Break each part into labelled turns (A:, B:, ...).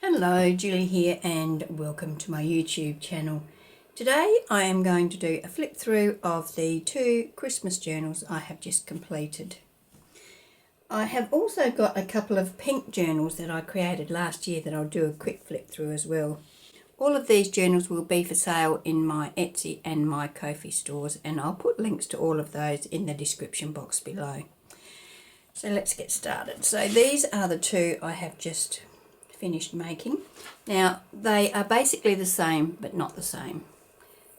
A: Hello, Julie here and welcome to my YouTube channel. Today I am going to do a flip through of the 2 Christmas journals I have just completed. I have also got a couple of pink journals that I created last year that I'll do a quick flip through as well. All of these journals will be for sale in my Etsy and my Ko-fi stores, and I'll put links to all of those in the description box below. So let's get started. So these are the 2 I have just finished making. Now they are basically the same but not the same.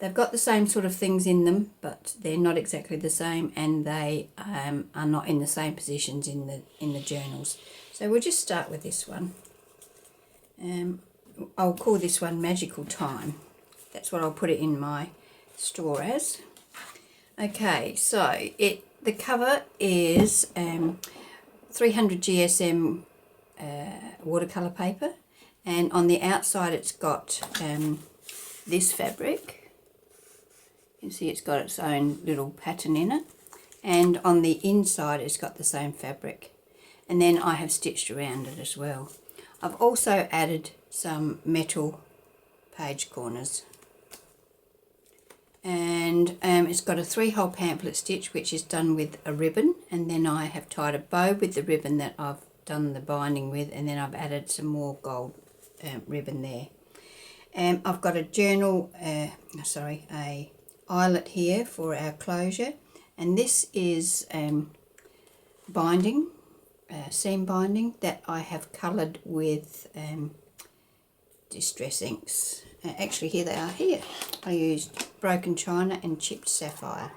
A: They've got the same sort of things in them, but they're not exactly the same, and they are not in the same positions in the journals. So we'll just start with this one. I'll call this one Magical Time. That's what I'll put it in my store as. Okay, so the cover is 300 GSM watercolour paper, and on the outside it's got this fabric. You can see it's got its own little pattern in it, and on the inside it's got the same fabric, and then I have stitched around it as well. I've also added some metal page corners, and it's got a 3-hole pamphlet stitch which is done with a ribbon, and then I have tied a bow with the ribbon that I've done the binding with, and then I've added some more gold ribbon there. I've got a journal, a eyelet here for our closure, and this is binding, seam binding that I have coloured with distress inks. Actually here they are here. I used broken china and chipped sapphire.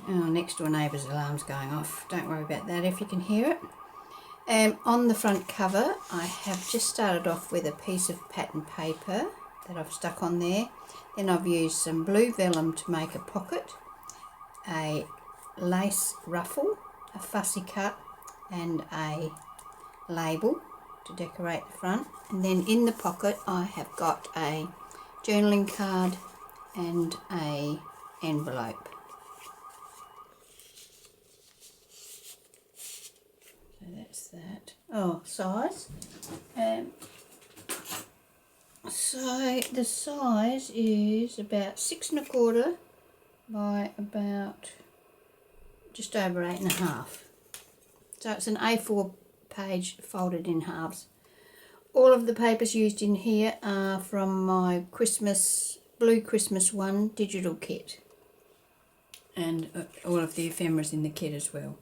A: Oh, next door neighbour's alarm's going off. Don't worry about that if you can hear it. On the front cover I have just started off with a piece of pattern paper that I've stuck on there. Then I've used some blue vellum to make a pocket, a lace ruffle, a fussy cut and a label to decorate the front. And then in the pocket I have got a journaling card and a envelope. That's that. Oh, size. So the size is about 6 1/4 by about just over 8 1/2. So it's an A4 page folded in halves. All of the papers used in here are from my Blue Christmas 1 digital kit, and all of the ephemeras in the kit as well.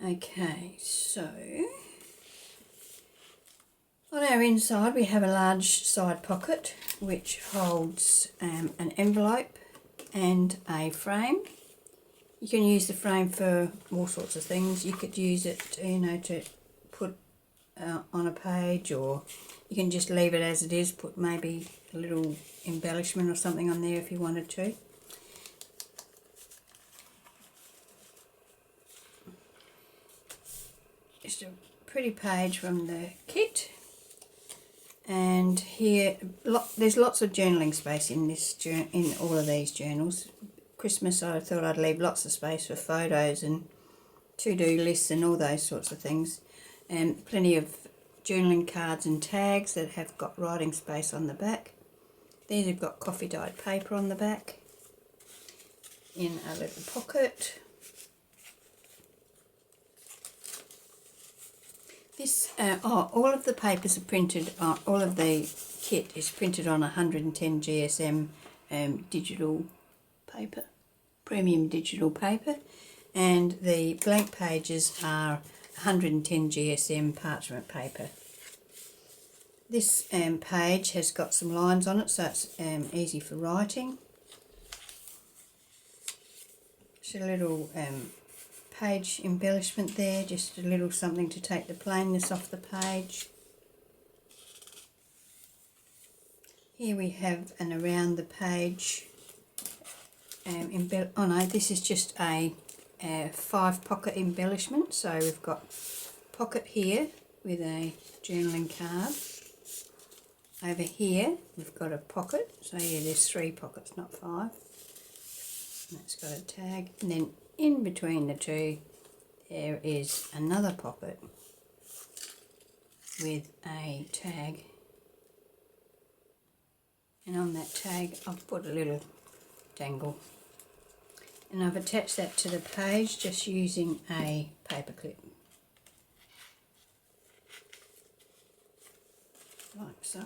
A: Okay, so on our inside we have a large side pocket which holds an envelope and a frame. You can use the frame for all sorts of things. You could use it, to put on a page, or you can just leave it as it is, put maybe a little embellishment or something on there if you wanted to. Just a pretty page from the kit, and here there's lots of journaling space in all of these journals. Christmas, I thought I'd leave lots of space for photos and to-do lists and all those sorts of things, and plenty of journaling cards and tags that have got writing space on the back. These have got coffee dyed paper on the back in a little pocket. This, all of the papers are printed on, all of the kit is printed on 110 GSM digital paper, premium digital paper, and the blank pages are 110 GSM parchment paper. This page has got some lines on it, so it's easy for writing. It's a little page embellishment there, just a little something to take the plainness off the page. Here we have an around the page this is just a 5 pocket embellishment. So we've got pocket here with a journaling card. Over here we've got a pocket, so yeah, there's 3 pockets, not 5. That's got a tag, and then in between the two there is another pocket with a tag, and on that tag I've put a little dangle, and I've attached that to the page just using a paper clip, like so.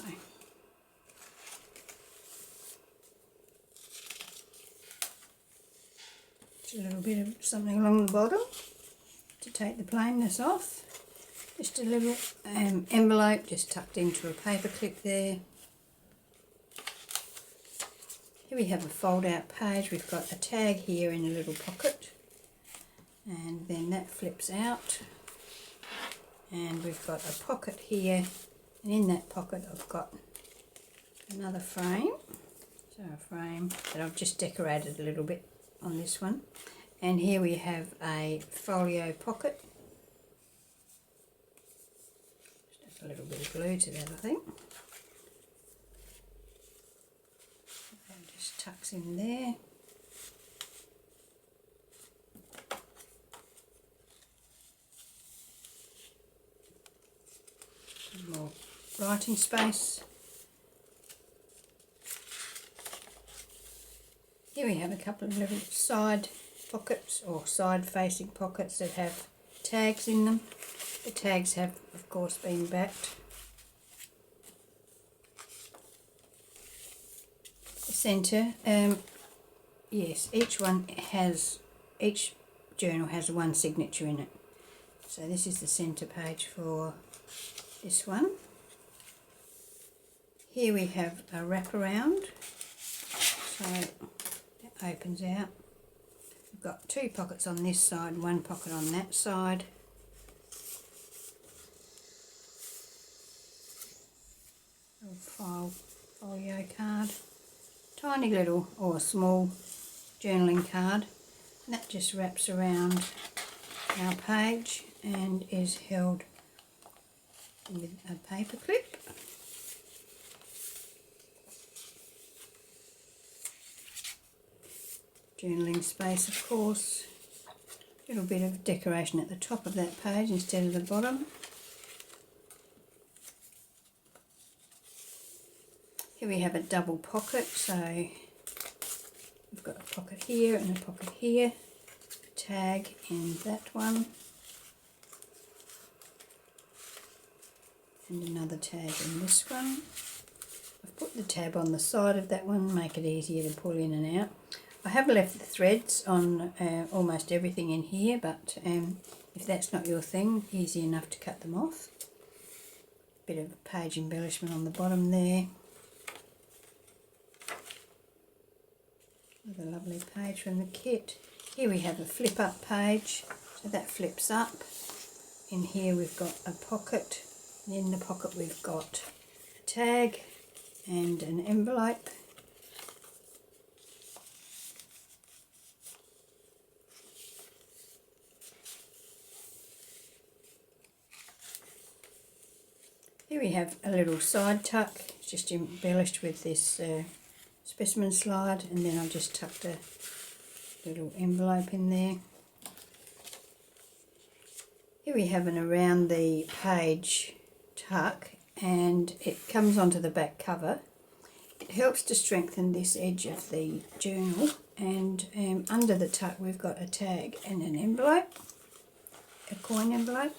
A: Just a little bit of something along the bottom to take the plainness off. Just a little envelope just tucked into a paper clip there. Here we have a fold out page. We've got a tag here in a little pocket, and then that flips out, and we've got a pocket here, and in that pocket I've got another frame, so a frame that I've just decorated a little bit on this one, and here we have a folio pocket. Just a little bit of glue to that, I think. That just tucks in there. More writing space. Here we have a couple of little side pockets, or side facing pockets, that have tags in them. The tags have of course been backed. The centre, yes, each journal has one signature in it. So this is the centre page for this one. Here we have a wraparound, so that opens out. We've got two pockets on this side, one pocket on that side. Little folio card, tiny little or small journaling card, and that just wraps around our page and is held with a paper clip. Journaling space, of course. A little bit of decoration at the top of that page instead of the bottom. Here we have a double pocket, so we've got a pocket here and a pocket here, a tag in that one, and another tag in this one. I've put the tab on the side of that one, make it easier to pull in and out. I have left the threads on almost everything in here, but if that's not your thing, easy enough to cut them off. Bit of page embellishment on the bottom there. Another lovely page from the kit. Here we have a flip up page, so that flips up. In here we've got a pocket, and in the pocket we've got a tag and an envelope. Here we have a little side tuck, it's just embellished with this specimen slide, and then I've just tucked a little envelope in there. Here we have an around the page tuck, and it comes onto the back cover. It helps to strengthen this edge of the journal, and under the tuck we've got a tag and an envelope, a coin envelope.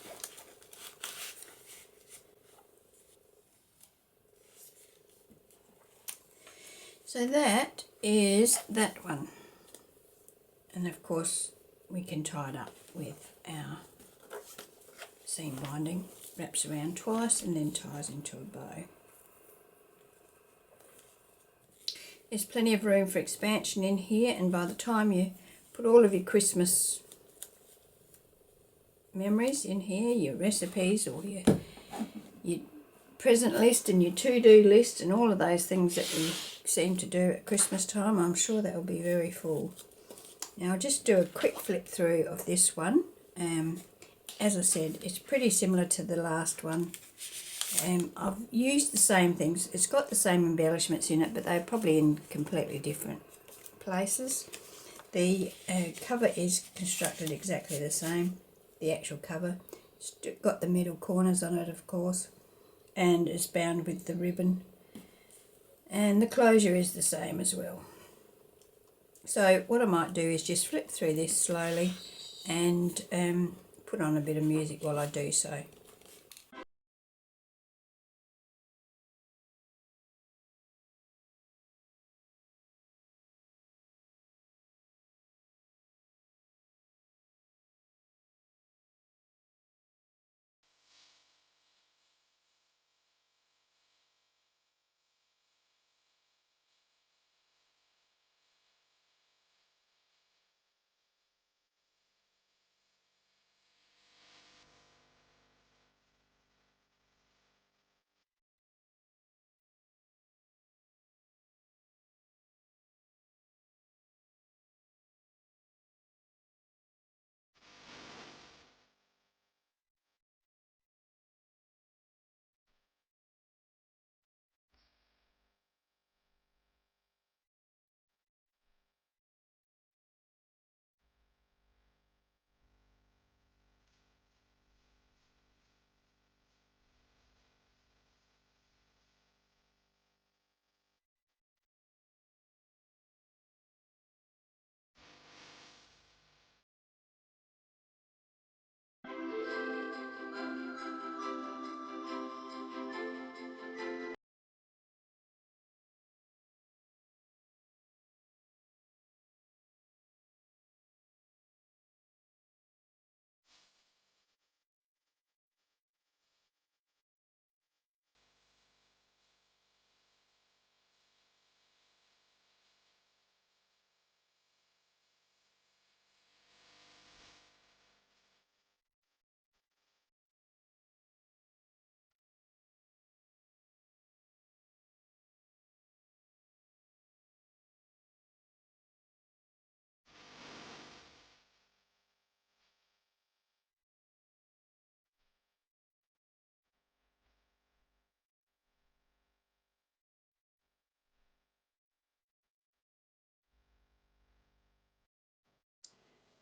A: So that is that one, and of course we can tie it up with our seam binding. Wraps around twice and then ties into a bow. There's plenty of room for expansion in here, and by the time you put all of your Christmas memories in here, your recipes or your present list and your to-do list and all of those things that we seem to do at Christmas time, I'm sure that will be very full. Now I'll just do a quick flip through of this one. As I said, it's pretty similar to the last one. I've used the same things. It's got the same embellishments in it, but they're probably in completely different places. The cover is constructed exactly the same, the actual cover. It's got the middle corners on it, of course. and is bound with the ribbon, and the closure is the same as well. So what I might do is just flip through this slowly and put on a bit of music while I do so.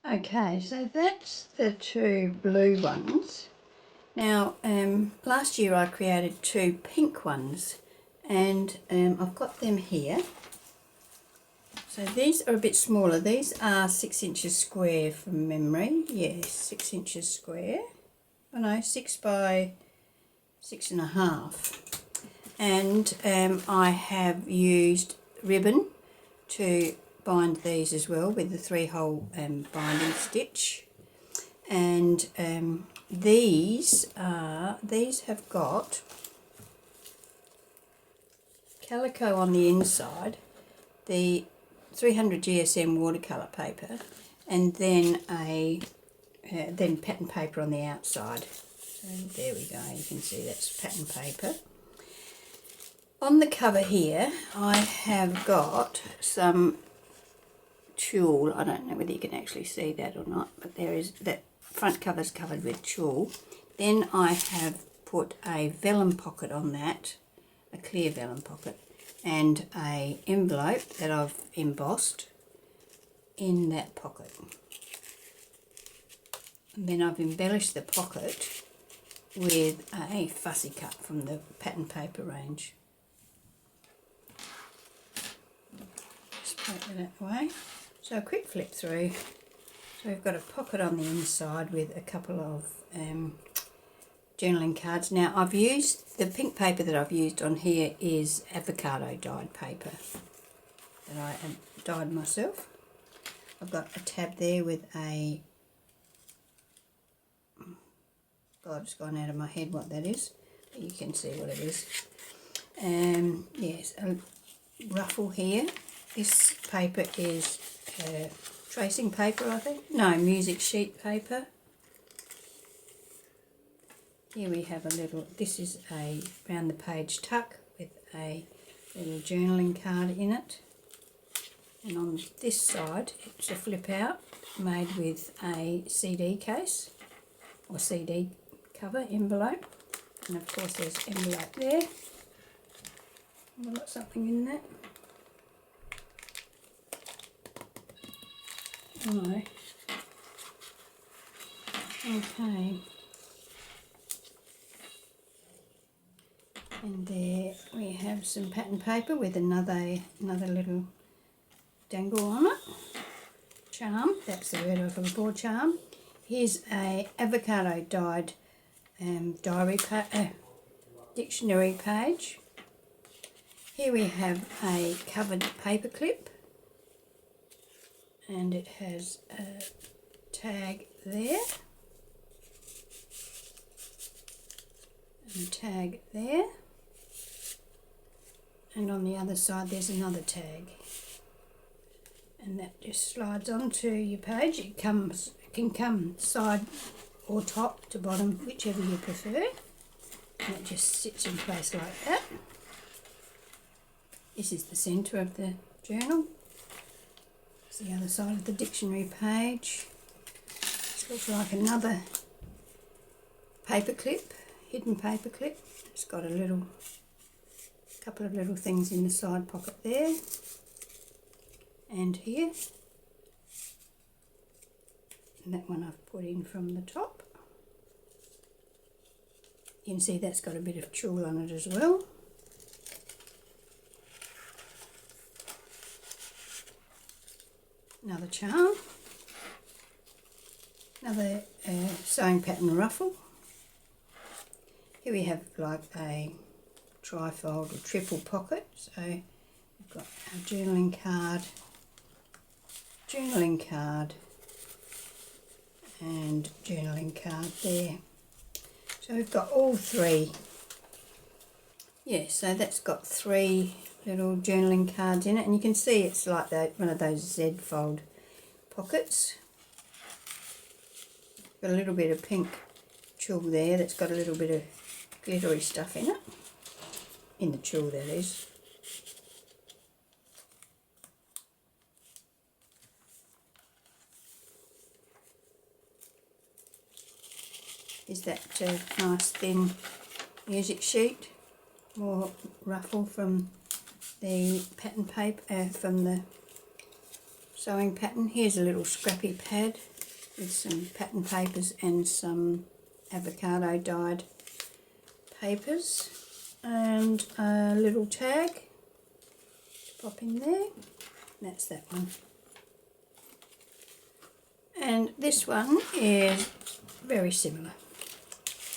A: Okay, so that's the two blue ones. Now, last year I created two pink ones, and I've got them here. So these are a bit smaller. These are 6 inches square from memory. Yes, 6 inches square. Oh no, 6 by 6.5. And I have used ribbon to bind these as well with the 3-hole binding stitch. And these have got calico on the inside, the 300 GSM watercolour paper, and then then pattern paper on the outside. So there we go, you can see that's pattern paper. On the cover here I have got some tulle. I don't know whether you can actually see that or not, but there is that front cover's covered with tulle. Then I have put a vellum pocket on that, a clear vellum pocket, and a envelope that I've embossed in that pocket. And then I've embellished the pocket with a fussy cut from the pattern paper range. Just put that out the way. So a quick flip through. So we've got a pocket on the inside with a couple of journaling cards. Now I've used, the pink paper that I've used on here is avocado dyed paper that I dyed myself. I've got a tab there with a, God, it's gone out of my head what that is, but you can see what it is. Yes, a ruffle here. This paper is tracing paper, I think. No, music sheet paper. Here we have a little, this is a round the page tuck with a little journaling card in it. And on this side, it's a flip out made with a CD case or CD cover envelope. And of course there's envelope there. I've got something in that. Oh. Okay. And there we have some pattern paper with another little dangle on it. Charm, that's the word I'm looking for, charm. Here's a avocado dyed dictionary page. Here we have a covered paper clip, and it has a tag there and a tag there, and on the other side there's another tag, and that just slides onto your page. It can come side or top to bottom, whichever you prefer, and it just sits in place like that. This is the centre of the journal. It's the other side of the dictionary page. This looks like another paper clip, hidden paper clip. It's got a couple of little things in the side pocket there and here. And that one I've put in from the top. You can see that's got a bit of tulle on it as well. Another charm, another sewing pattern ruffle. Here we have like a trifold or triple pocket. So we've got a journaling card, and journaling card there. So we've got all three. Yeah, so that's got three little journaling cards in it, and you can see it's like one of those Z fold pockets. Got a little bit of pink tulle there that's got a little bit of glittery stuff in it, in the tulle that is. Is that nice thin music sheet, more ruffle from the pattern paper, from the sewing pattern. Here's a little scrappy pad with some pattern papers and some avocado dyed papers, and a little tag to pop in there. That's that one. And this one is very similar.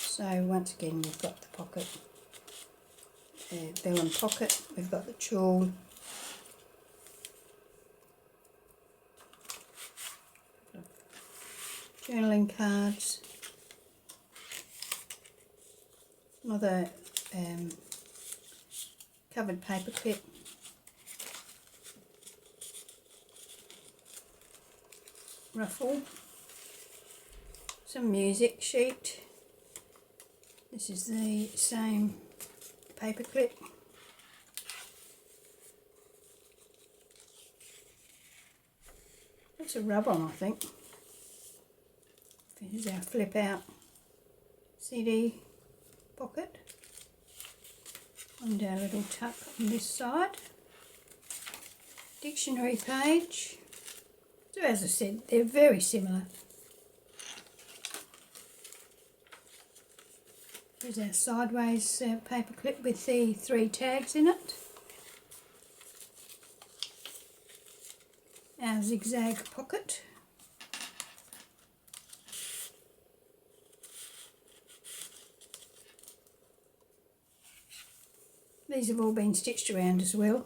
A: So once again we've got the pocket, vellum pocket, we've got the tulle, journaling cards, another covered paper clip, ruffle, some music sheet. This is the same paper clip. That's a rub-on, I think. Here's our flip out CD pocket, and our little tuck on this side. Dictionary page. So as I said, they're very similar. Here's our sideways paper clip with the three tags in it. Our zigzag pocket. These have all been stitched around as well.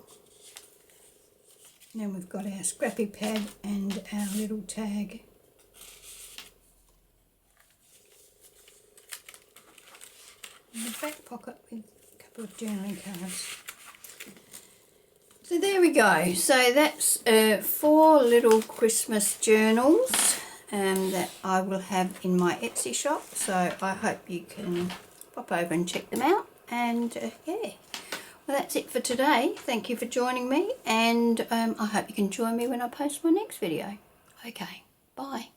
A: And then we've got our scrappy pad and our little tag. And the back pocket with a couple of journaling cards. So there we go. So that's 4 little Christmas journals that I will have in my Etsy shop. So I hope you can pop over and check them out. And yeah. Well, that's it for today. Thank you for joining me, and I hope you can join me when I post my next video. Okay, bye.